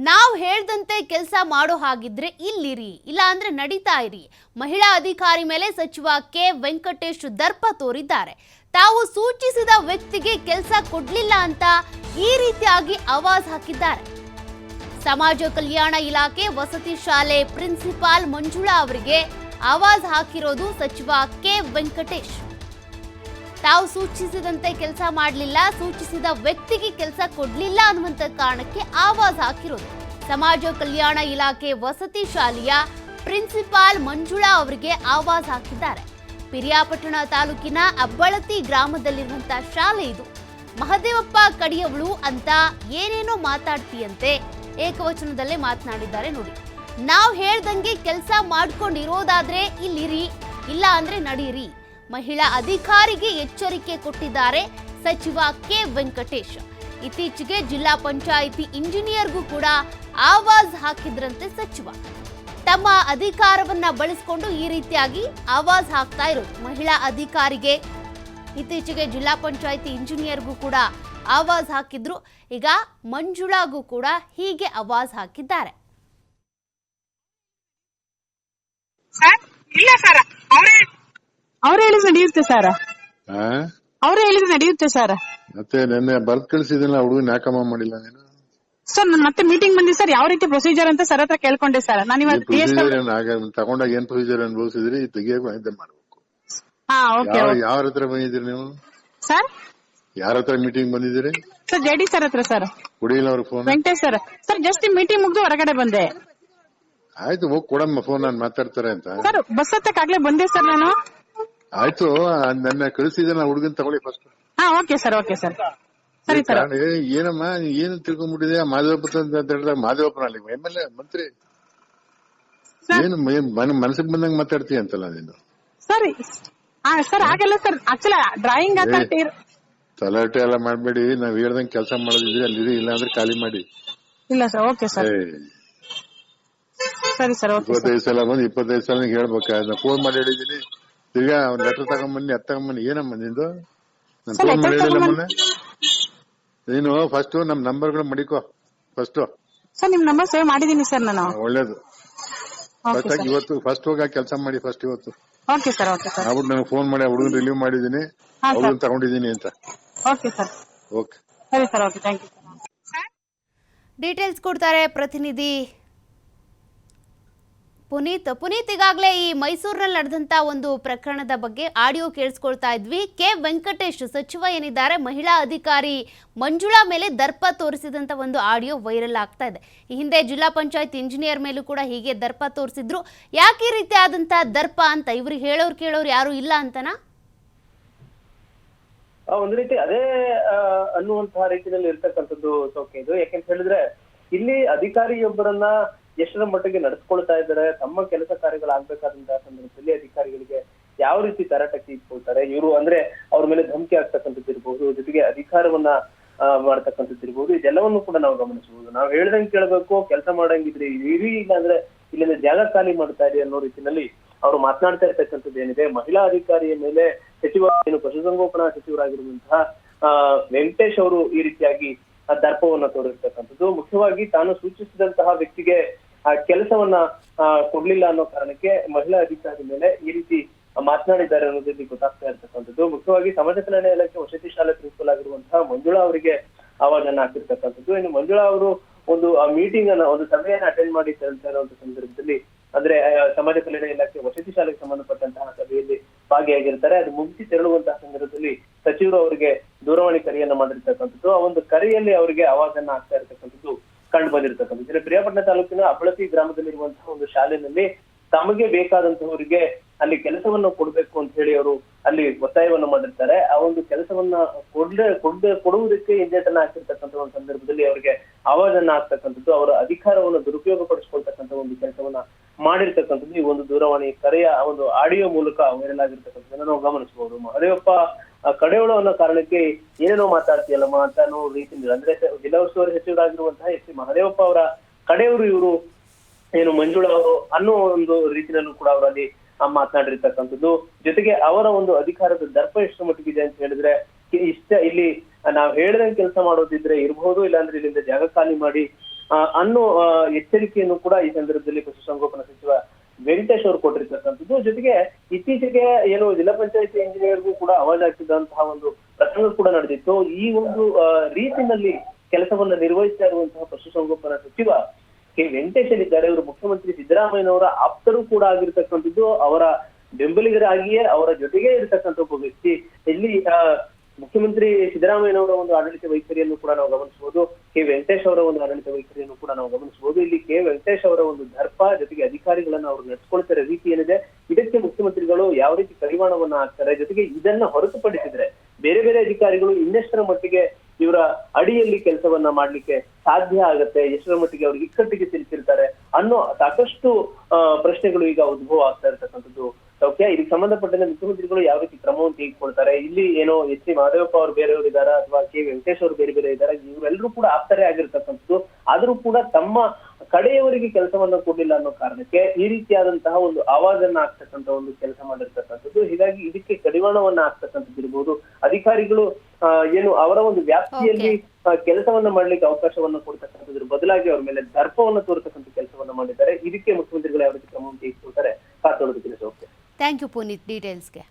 ನಾವು ಹೇಳ್ದಂತೆ ಕೆಲಸ ಮಾಡೋ ಹಾಗಿದ್ರೆ ಇಲ್ಲಿರಿ, ಇಲ್ಲ ಅಂದ್ರೆ ನಡೀತಾ ಇರಿ. ಮಹಿಳಾ ಅಧಿಕಾರಿ ಮೇಲೆ ಸಚಿವ ಕೆ ವೆಂಕಟೇಶ್ ದರ್ಪ ತೋರಿದ್ದಾರೆ. ತಾವು ಸೂಚಿಸಿದ ವ್ಯಕ್ತಿಗೆ ಕೆಲಸ ಕೊಡ್ಲಿಲ್ಲ ಅಂತ ಈ ರೀತಿಯಾಗಿ ಆವಾಜ್ ಹಾಕಿದ್ದಾರೆ. ಸಮಾಜ ಕಲ್ಯಾಣ ಇಲಾಖೆ ವಸತಿ ಶಾಲೆ ಪ್ರಿನ್ಸಿಪಾಲ್ ಮಂಜುಳಾ ಅವರಿಗೆ ಆವಾಜ್ ಹಾಕಿರೋದು ಸಚಿವ ಕೆ ವೆಂಕಟೇಶ್. ತಾವು ಸೂಚಿಸಿದಂತೆ ಕೆಲಸ ಮಾಡಲಿಲ್ಲ, ಸೂಚಿಸಿದ ವ್ಯಕ್ತಿಗೆ ಕೆಲಸ ಕೊಡ್ಲಿಲ್ಲ ಅನ್ನುವಂತ ಕಾರಣಕ್ಕೆ ಆವಾಜ್ ಹಾಕಿರೋದು. ಸಮಾಜ ಕಲ್ಯಾಣ ಇಲಾಖೆ ವಸತಿ ಶಾಲೆಯ ಪ್ರಿನ್ಸಿಪಾಲ್ ಮಂಜುಳಾ ಅವರಿಗೆ ಆವಾಜ್ ಹಾಕಿದ್ದಾರೆ. ಪಿರಿಯಾಪಟ್ಟಣ ತಾಲೂಕಿನ ಅಬ್ಬಳತಿ ಗ್ರಾಮದಲ್ಲಿರುವಂತಹ ಶಾಲೆ ಇದು. ಮಹದೇವಪ್ಪ ಕಡಿಯವಳು ಅಂತ ಏನೇನೋ ಮಾತಾಡ್ತೀಯಂತೆ ಏಕವಚನದಲ್ಲೇ ಮಾತನಾಡಿದ್ದಾರೆ. ನೋಡಿ, ನಾವು ಹೇಳ್ದಂಗೆ ಕೆಲಸ ಮಾಡ್ಕೊಂಡಿರೋದಾದ್ರೆ ಇಲ್ಲಿರಿ, ಇಲ್ಲ ಅಂದ್ರೆ ನಡೀರಿ. ಮಹಿಳಾ ಅಧಿಕಾರಿಗೆ ಎಚ್ಚರಿಕೆ ಕೊಟ್ಟಿದ್ದಾರೆ ಸಚಿವ ಕೆ ವೆಂಕಟೇಶ್. ಇತ್ತೀಚೆಗೆ ಜಿಲ್ಲಾ ಪಂಚಾಯಿತಿ ಇಂಜಿನಿಯರ್ಗೂ ಕೂಡ ಆವಾಜ್ ಹಾಕಿದ್ರಂತೆ ಸಚಿವ. ತಮ್ಮ ಅಧಿಕಾರವನ್ನ ಬಳಸಿಕೊಂಡು ಈ ರೀತಿಯಾಗಿ ಆವಾಜ್ ಹಾಕ್ತಾ ಇರೋದು ಮಹಿಳಾ ಅಧಿಕಾರಿಗೆ. ಇತ್ತೀಚೆಗೆ ಜಿಲ್ಲಾ ಪಂಚಾಯಿತಿ ಇಂಜಿನಿಯರ್ಗೂ ಕೂಡ ಆವಾಜ್ ಹಾಕಿದ್ರು. ಈಗ ಮಂಜುಳಾಗೂ ಕೂಡ ಹೀಗೆ ಆವಾಜ್ ಹಾಕಿದ್ದಾರೆ. ಇಲ್ಲ ಸರ್, ಅವ್ರು ಹೇಳಿದ್ರೆ ನಡೆಯುತ್ತೆ ಸರ್. ಅವ್ರು ಹೇಳಿದ್ರೆ ನಡೆಯುತ್ತೆ ಸರ್. ಮತ್ತೆ ನೆನ್ನೆ ಬರ್ದ್ ಕಳಿಸಿದಿಲ್ಲ, ಹುಡುಗನ ಯಾಕಮ್ಮ ಮಾಡಿಲ್ಲ ನೀನು? ಸರ್ ನಾನು ಮತ್ತೆ ಮೀಟಿಂಗ್ ಬಂದಿ ಸರ್, ಯಾವ ರೀತಿ ಪ್ರೊಸೀಜರ್ ಅಂತ ಸರ್ ಹತ್ರ ಕೇಳ್ಕೊಂಡೆ ಸರ್. ನಾನು ಇವತ್ತು ತಗೊಂಡಾಗ ಏನ್ ಪ್ರೊಸೀಜರ್ ಅನುಭವಿಸಿದ್ರಿ ತೆಗಿಯಬೇಕು ಮಾಡ್ಬೇಕು. ಯಾರ ಹತ್ರ ಬಂದಿದ್ದೀರಿ ನೀವು ಸರ್? ಯಾರ ಹತ್ರ ಮೀಟಿಂಗ್ ಬಂದಿದ್ದೀರಿ ಸರ್? ಜೆಡಿ ಸರ್ ಹತ್ರ ಸರ್. ಕುಡಿಯಿಲ್ಲ ಅವ್ರ phone? Venkatesh sir. Sir just meeting ಮುಗ್ದು ಹೊರಗಡೆ ಬಂದೆ. ಆಯ್ತು, ಹೋಗಿ ಕೊಡಮ್ಮ ಫೋನ್, ನಾನು ಮಾತಾಡ್ತಾರೆ ಅಂತ. ಸರ್ ಬಸ್ ಹತ್ತಕ್ಕಾಗ್ಲೇ ಬಂದೆ ಸರ್ ನಾನು. ಆಯ್ತು, ನನ್ನ ಕಳಿಸಿದ ಹುಡುಗನ್ ತಗೊಳ್ಳಿ first. Okay sir, okay sir. ಸರಿ ಸರ್. ಏನಮ್ಮ ಏನು ತಿಳ್ಕೊಂಡ್ಬಿಟ್ಟಿದೆ? ಮಾದೇವಪ್ಪ ಅಂತ ಹೇಳಿದಾಗ ಮಾದೇವಪ್ಪನಲ್ಲಿ MLA ಮಂತ್ರಿ ಏನು ಮನಸ್ಸಿಗೆ ಬಂದಂಗ ಮಾತಾಡ್ತೀಯ ಅಂತಲ್ಲ ನೀನು? ಸರಿ ಸರ್, ಆಗಲ್ಲ ಸರ್. ಆಕ್ಚುಲಿ ಡ್ರಾಯಿಂಗ್ ತಲಾಟೆ ಎಲ್ಲ ಮಾಡ್ಬೇಡಿ. ನಾವ್ ಹೇಳ್ದಂಗ್ ಕೆಲಸ ಮಾಡೋದಿದ್ರೆ ಅಲ್ಲಿ, ಇಲ್ಲ ಅಂದ್ರೆ ಖಾಲಿ ಮಾಡಿ. ಇಲ್ಲ ಸರ್, ಓಕೆ ಸರ್. ಸರಿ ಸರ್, 25 ಸಲ ಬಂದು 25 ಸಲ ಹೇಳ್ಬೇಕ. ನಾನು ಫೋನ್ ಮಾಡಿ ಹೇಳಿದೀನಿ, ತಿರ್ಗಾ ಒಂದ್ ಲೆಟರ್ ತಗೊಂಬನ್ನಿ, ತಗೊಂಬನ್ನಿ. ಏನಮ್ಮ ನಿಂದು? ನಾನು ಫೋನ್ ಮಾಡಿ ಹೇಳಿಲ್ಲ ಮೊನ್ನೆ. ನೀನು ಫಸ್ಟ್ ನಮ್ ನಂಬರ್ಗಳು ಮಡಿಕೋ ಫಸ್ಟ್. ಸರ್ ನಿಮ್ ನಂಬರ್ ಸೇವ್ ಮಾಡಿದೀನಿ ಸರ್ ನಾನು. ಒಳ್ಳೇದು. ಫಸ್ಟ್ ಆಗಿ ಇವತ್ತು ಫಸ್ಟ್ ಹೋಗಿ ಕೆಲಸ ಮಾಡಿ ಫಸ್ಟ್ ಇವತ್ತು. Okay sir, okay sir. ಆಗ್ಬಿಟ್ಟು ನನಗೆ ಫೋನ್ ಮಾಡಿ ಹುಡುಗನ್ ರಿಲೀವ್ ಮಾಡಿದೀನಿ, ಹುಡುಗನ್ ತಗೊಂಡಿದೀನಿ ಅಂತ. Okay sir. ಓಕೆ, ಸರಿ sir, okay, thank you. Details ಕೊಡ್ತಾರೆ ಪ್ರತಿನಿಧಿ ಪುನೀತ್. ಈಗಾಗಲೇ ಈ ಮೈಸೂರಿನಲ್ಲಿ ನಡೆದಂತ ಒಂದು ಪ್ರಕರಣದ ಬಗ್ಗೆ ಆಡಿಯೋ ಕೇಳಿಸ್ಕೊಳ್ತಾ ಇದ್ವಿ. ಕೆ ವೆಂಕಟೇಶ್ ಸಚಿವ ಏನಿದ್ದಾರೆ, ಮಹಿಳಾ ಅಧಿಕಾರಿ ಮಂಜುಳಾ ಮೇಲೆ ದರ್ಪ ತೋರಿಸಿದಂತ ಒಂದು ಆಡಿಯೋ ವೈರಲ್ ಆಗ್ತಾ ಇದೆ. ಈ ಹಿಂದೆ ಜಿಲ್ಲಾ ಪಂಚಾಯತ್ ಇಂಜಿನಿಯರ್ ಮೇಲೂ ಕೂಡ ಹೀಗೆ ದರ್ಪ ತೋರಿಸಿದ್ರು. ಯಾಕೆ ಈ ರೀತಿ ಆದಂತ ದರ್ಪ ಅಂತ? ಇವ್ರಿಗೆ ಹೇಳೋರು ಕೇಳೋರು ಯಾರು ಇಲ್ಲ ಅಂತನಾ? ಒಂದು ರೀತಿ ಅದೇ ಅನ್ನುವಂತಹ ರೀತಿಯಲ್ಲಿ ಇರ್ತಕ್ಕಂಥದ್ದು ಸೌಖ್ಯ ಇದು. ಯಾಕೆಂತ ಹೇಳಿದ್ರೆ ಇಲ್ಲಿ ಅಧಿಕಾರಿಯೊಬ್ಬರನ್ನ ಎಷ್ಟರ ಮಟ್ಟಿಗೆ ನಡೆಸ್ಕೊಳ್ತಾ ಇದ್ದಾರೆ, ತಮ್ಮ ಕೆಲಸ ಕಾರ್ಯಗಳಾಗ್ಬೇಕಾದಂತಹ ಸಂದರ್ಭದಲ್ಲಿ ಅಧಿಕಾರಿಗಳಿಗೆ ಯಾವ ರೀತಿ ತರಾಟಕ್ಕೆ ಇಟ್ಕೊಳ್ತಾರೆ ಇವರು, ಅಂದ್ರೆ ಅವ್ರ ಮೇಲೆ ಧಮಕಿ ಆಗ್ತಕ್ಕಂಥದ್ದು ಇರ್ಬಹುದು, ಜೊತೆಗೆ ಅಧಿಕಾರವನ್ನ ಮಾಡ್ತಕ್ಕಂಥದ್ದು ಇರ್ಬಹುದು. ಇದೆಲ್ಲವನ್ನು ಕೂಡ ನಾವು ಗಮನಿಸಬಹುದು. ನಾವು ಹೇಳ್ದಂಗೆ ಕೇಳಬೇಕು, ಕೆಲಸ ಮಾಡಂಗಿದ್ರೆ ಇರಿ, ಇಲ್ಲ ಅಂದ್ರೆ ಇಲ್ಲಿಂದ ಜಾಗ ಖಾಲಿ ಮಾಡ್ತಾ ಇದೆ ಅನ್ನೋ ರೀತಿಯಲ್ಲಿ ಅವರು ಮಾತನಾಡ್ತಾ ಇರ್ತಕ್ಕಂಥದ್ದು ಏನಿದೆ. ಮಹಿಳಾ ಅಧಿಕಾರಿಯ ಮೇಲೆ ಏನು ಪಶುಸಂಗೋಪನಾ ಸಚಿವರಾಗಿರುವಂತಹ ವೆಂಕಟೇಶ್ ಅವರು ಈ ರೀತಿಯಾಗಿ ದರ್ಪವನ್ನ ತೋರಿರ್ತಕ್ಕಂಥದ್ದು. ಮುಖ್ಯವಾಗಿ ತಾನು ಸೂಚಿಸಿದಂತಹ ವ್ಯಕ್ತಿಗೆ ಆ ಕೆಲಸವನ್ನ ಕೊಡ್ಲಿಲ್ಲ ಅನ್ನೋ ಕಾರಣಕ್ಕೆ ಮಹಿಳಾ ಅಧಿಕಾರಿ ಮೇಲೆ ಈ ರೀತಿ ಮಾತನಾಡಿದ್ದಾರೆ ಅನ್ನೋದ್ರಲ್ಲಿ ಗೊತ್ತಾಗ್ತಾ ಇರ್ತಕ್ಕಂಥದ್ದು. ಮುಖ್ಯವಾಗಿ ಸಮಾಜ ಕಲ್ಯಾಣ ಇಲಾಖೆ ವಸತಿ ಶಾಲೆ ಪ್ರಿನ್ಸಿಪಲ್ ಆಗಿರುವಂತಹ ಮಂಜುಳಾ ಅವರಿಗೆ ಆವಾಜನ್ನ ಹಾಕಿರ್ತಕ್ಕಂಥದ್ದು. ಇನ್ನು ಮಂಜುಳಾ ಅವರು ಒಂದು ಮೀಟಿಂಗ್ ಅನ್ನ, ಒಂದು ಸಭೆಯನ್ನ ಅಟೆಂಡ್ ಮಾಡಿ ತೆರಳ್ತಾ ಇರುವಂತ ಸಂದರ್ಭದಲ್ಲಿ, ಅಂದ್ರೆ ಸಮಾಜ ಕಲ್ಯಾಣ ಇಲಾಖೆ ವಸತಿ ಶಾಲೆಗೆ ಸಂಬಂಧಪಟ್ಟಂತಹ ಸಭೆಯಲ್ಲಿ ಭಾಗಿಯಾಗಿರ್ತಾರೆ. ಅದು ಮುಗಿಸಿ ತೆರಳುವಂತಹ ಸಂದರ್ಭದಲ್ಲಿ ಸಚಿವರು ಅವರಿಗೆ ದೂರವಾಣಿ ಕರೆಯನ್ನ ಮಾಡಿರ್ತಕ್ಕಂಥದ್ದು. ಆ ಒಂದು ಕರೆಯಲ್ಲಿ ಅವರಿಗೆ ಆವಾಜನ್ನ ಆಗ್ತಾ ಇರ್ತಕ್ಕಂಥದ್ದು ಕಂಡು ಬಂದಿರತಕ್ಕಂಥದ್ದು. ಪಿರಿಯಾಪಟ್ಟಣ ತಾಲೂಕಿನ ಅಬ್ಬಳತಿ ಗ್ರಾಮದಲ್ಲಿರುವಂತಹ ಒಂದು ಶಾಲೆಯಲ್ಲಿ ತಮಗೆ ಬೇಕಾದಂತಹವರಿಗೆ ಅಲ್ಲಿ ಕೆಲಸವನ್ನ ಕೊಡ್ಬೇಕು ಅಂತ ಹೇಳಿ ಅವರು ಅಲ್ಲಿ ಒತ್ತಾಯವನ್ನ ಮಾಡಿರ್ತಾರೆ. ಆ ಒಂದು ಕೆಲಸವನ್ನ ಕೊಡುವುದಕ್ಕೆ ಹಿಂದೇಟನ್ನ ಹಾಕಿರ್ತಕ್ಕಂಥ ಒಂದು ಸಂದರ್ಭದಲ್ಲಿ ಅವರಿಗೆ ಆವಾಜನ್ನ ಆಗ್ತಕ್ಕಂಥದ್ದು, ಅವರ ಅಧಿಕಾರವನ್ನು ದುರುಪಯೋಗ ಪಡಿಸ್ಕೊಳ್ತಕ್ಕಂಥ ಒಂದು ಕೆಲಸವನ್ನ ಮಾಡಿರ್ತಕ್ಕಂಥದ್ದು ಈ ಒಂದು ದೂರವಾಣಿ ಕರೆಯ ಒಂದು ಆಡಿಯೋ ಮೂಲಕ ವೈರಲ್ ಆಗಿರ್ತಕ್ಕಂಥದ್ದನ್ನ ನಾವು ಗಮನಿಸಬಹುದು. ಮಹದೇವಪ್ಪ ಕಡೆಯೋಳು ಅನ್ನೋ ಕಾರಣಕ್ಕೆ ಏನೇನೋ ಮಾತಾಡ್ತೀಯಲ್ಲಮ್ಮ ಅಂತ ಅನ್ನೋ ರೀತಿಯಿಂದ, ಅಂದ್ರೆ ಜಿಲ್ಲಾ ಉಸ್ತುವಾರಿ ಸಚಿವರಾಗಿರುವಂತಹ ಎಸ್ ಸಿ ಮಹದೇವಪ್ಪ ಅವರ ಕಡೆಯವರು ಇವರು ಏನು ಮಂಜುಳಾ ಅವರು ಅನ್ನೋ ಒಂದು ರೀತಿಯಲ್ಲೂ ಕೂಡ ಅವರಲ್ಲಿ ಮಾತನಾಡಿರ್ತಕ್ಕಂಥದ್ದು. ಜೊತೆಗೆ ಅವರ ಒಂದು ಅಧಿಕಾರದ ದರ್ಪ ಎಷ್ಟು ಮಟ್ಟಿಗಿದೆ ಅಂತ ಹೇಳಿದ್ರೆ, ಇಲ್ಲಿ ನಾವ್ ಹೇಳ್ದಂಗೆ ಕೆಲಸ ಮಾಡೋದಿದ್ರೆ ಇರಬಹುದು, ಇಲ್ಲಾಂದ್ರೆ ಇಲ್ಲಿಂದ ಜಾಗ ಖಾಲಿ ಮಾಡಿ ಅನ್ನೋ ಎಚ್ಚರಿಕೆಯನ್ನು ಕೂಡ ಈ ಸಂದರ್ಭದಲ್ಲಿ ಪಶುಸಂಗೋಪನಾ ಸಚಿವ ವೆಂಕಟೇಶ್ ಅವರು ಕೊಟ್ಟಿರ್ತಕ್ಕಂಥದ್ದು. ಜೊತೆಗೆ ಇತ್ತೀಚೆಗೆ ಏನು ಜಿಲ್ಲಾ ಪಂಚಾಯತಿ ಇಂಜಿನಿಯರ್ಗೂ ಕೂಡ ಅವಾರ್ಡ್ ಹಾಕಿದಂತಹ ಒಂದು ಪ್ರಸಂಗ ಕೂಡ ನಡೆದಿತ್ತು. ಈ ಒಂದು ರೀತಿನಲ್ಲಿ ಕೆಲಸವನ್ನ ನಿರ್ವಹಿಸ್ತಾ ಇರುವಂತಹ ಪಶುಸಂಗೋಪನಾ ಸಚಿವ ಕೆ ವೆಂಕಟೇಶ್ ಇದ್ದಾರೆ. ಇವರು ಮುಖ್ಯಮಂತ್ರಿ ಸಿದ್ದರಾಮಯ್ಯನವರ ಆಪ್ತರು ಕೂಡ ಆಗಿರ್ತಕ್ಕಂಥದ್ದು, ಅವರ ಬೆಂಬಲಿಗರಾಗಿಯೇ ಅವರ ಜೊತೆಗೆ ಇರತಕ್ಕಂಥ ಒಬ್ಬ ವ್ಯಕ್ತಿ. ಇಲ್ಲಿ ಮುಖ್ಯಮಂತ್ರಿ ಸಿದ್ದರಾಮಯ್ಯನವರ ಒಂದು ಆಡಳಿತ ವೈಖರಿಯನ್ನು ಕೂಡ ನಾವು ಗಮನಿಸಬಹುದು, ಕೆ ವೆಂಕಟೇಶ್ ಅವರ ಒಂದು ಆಡಳಿತ ವೈಖರಿಯನ್ನು ಕೂಡ ನಾವು ಗಮನಿಸಬಹುದು. ಇಲ್ಲಿ ಕೆ ವೆಂಕಟೇಶ್ ಅವರ ಒಂದು ದರ್ಪ ಜೊತೆಗೆ ಅಧಿಕಾರಿಗಳನ್ನ ಅವರು ನಡೆಸ್ಕೊಳ್ತಾರೆ ರೀತಿ ಏನಿದೆ, ಇದಕ್ಕೆ ಮುಖ್ಯಮಂತ್ರಿಗಳು ಯಾವ ರೀತಿ ಕಡಿವಾಣವನ್ನ ಹಾಕ್ತಾರೆ, ಜೊತೆಗೆ ಇದನ್ನ ಹೊರತುಪಡಿಸಿದ್ರೆ ಬೇರೆ ಬೇರೆ ಅಧಿಕಾರಿಗಳು ಇನ್ನೆಷ್ಟರ ಮಟ್ಟಿಗೆ ಇವರ ಅಡಿಯಲ್ಲಿ ಕೆಲಸವನ್ನ ಮಾಡ್ಲಿಕ್ಕೆ ಸಾಧ್ಯ ಆಗತ್ತೆ, ಎಷ್ಟರ ಮಟ್ಟಿಗೆ ಅವ್ರಿಗೆ ಇಕ್ಕಟ್ಟಿಗೆ ಸಿಲುಕಿರ್ತಾರೆ ಅನ್ನೋ ಸಾಕಷ್ಟು ಪ್ರಶ್ನೆಗಳು ಈಗ ಉದ್ಭವ ಆಗ್ತಾ ಇರ್ತಕ್ಕಂಥದ್ದು. ಸೌಖ್ಯ, ಇದಕ್ಕೆ ಸಂಬಂಧಪಟ್ಟಂತೆ ಮುಖ್ಯಮಂತ್ರಿಗಳು ಯಾವ ರೀತಿ ಕ್ರಮವನ್ನು ತೆಗೆದುಕೊಳ್ತಾರೆ, ಇಲ್ಲಿ ಏನೋ ಎಚ್ ಸಿ ಮಹದೇವಪ್ಪ ಅವರು ಬೇರೆಯವರು ಇದಾರ ಅಥವಾ ಕೆ ವೆಂಕಟೇಶ್ ಅವರು ಬೇರೆ ಬೇರೆ ಇದ್ದಾರೆ, ಇವರೆಲ್ಲರೂ ಕೂಡ ಆಪ್ತರೇ ಆಗಿರ್ತಕ್ಕಂಥದ್ದು. ಆದ್ರೂ ಕೂಡ ತಮ್ಮ ಕಡೆಯವರಿಗೆ ಕೆಲಸವನ್ನ ಕೊಡ್ಲಿಲ್ಲ ಅನ್ನೋ ಕಾರಣಕ್ಕೆ ಈ ರೀತಿಯಾದಂತಹ ಒಂದು ಆವಾಜನ್ನ ಹಾಕ್ತಕ್ಕಂಥ ಒಂದು ಕೆಲಸ ಮಾಡಿರ್ತಕ್ಕಂಥದ್ದು. ಹೀಗಾಗಿ ಇದಕ್ಕೆ ಕಡಿವಾಣವನ್ನ ಹಾಕ್ತಕ್ಕಂಥದ್ದು ಇರ್ಬೋದು. ಅಧಿಕಾರಿಗಳು ಏನು ಅವರ ಒಂದು ವ್ಯಾಪ್ತಿಯಲ್ಲಿ ಕೆಲಸವನ್ನ ಮಾಡ್ಲಿಕ್ಕೆ ಅವಕಾಶವನ್ನ ಕೊಡ್ತಕ್ಕಂಥದ್ರ ಬದಲಾಗಿ ಅವ್ರ ಮೇಲೆ ದರ್ಪವನ್ನ ತೋರ್ತಕ್ಕಂಥ ಕೆಲಸವನ್ನ ಮಾಡಿದ್ದಾರೆ. ಇದಕ್ಕೆ ಮುಖ್ಯಮಂತ್ರಿಗಳು ಯಾವ ರೀತಿ ಕ್ರಮವನ್ನು ತೆಗೆದುಕೊಳ್ತಾರೆ ಕಾತೋಡೋದಕ್ಕಿಲ್ಲ. Thank you Puneeth ಡೀಟೇಲ್ಸ್ಗೆ.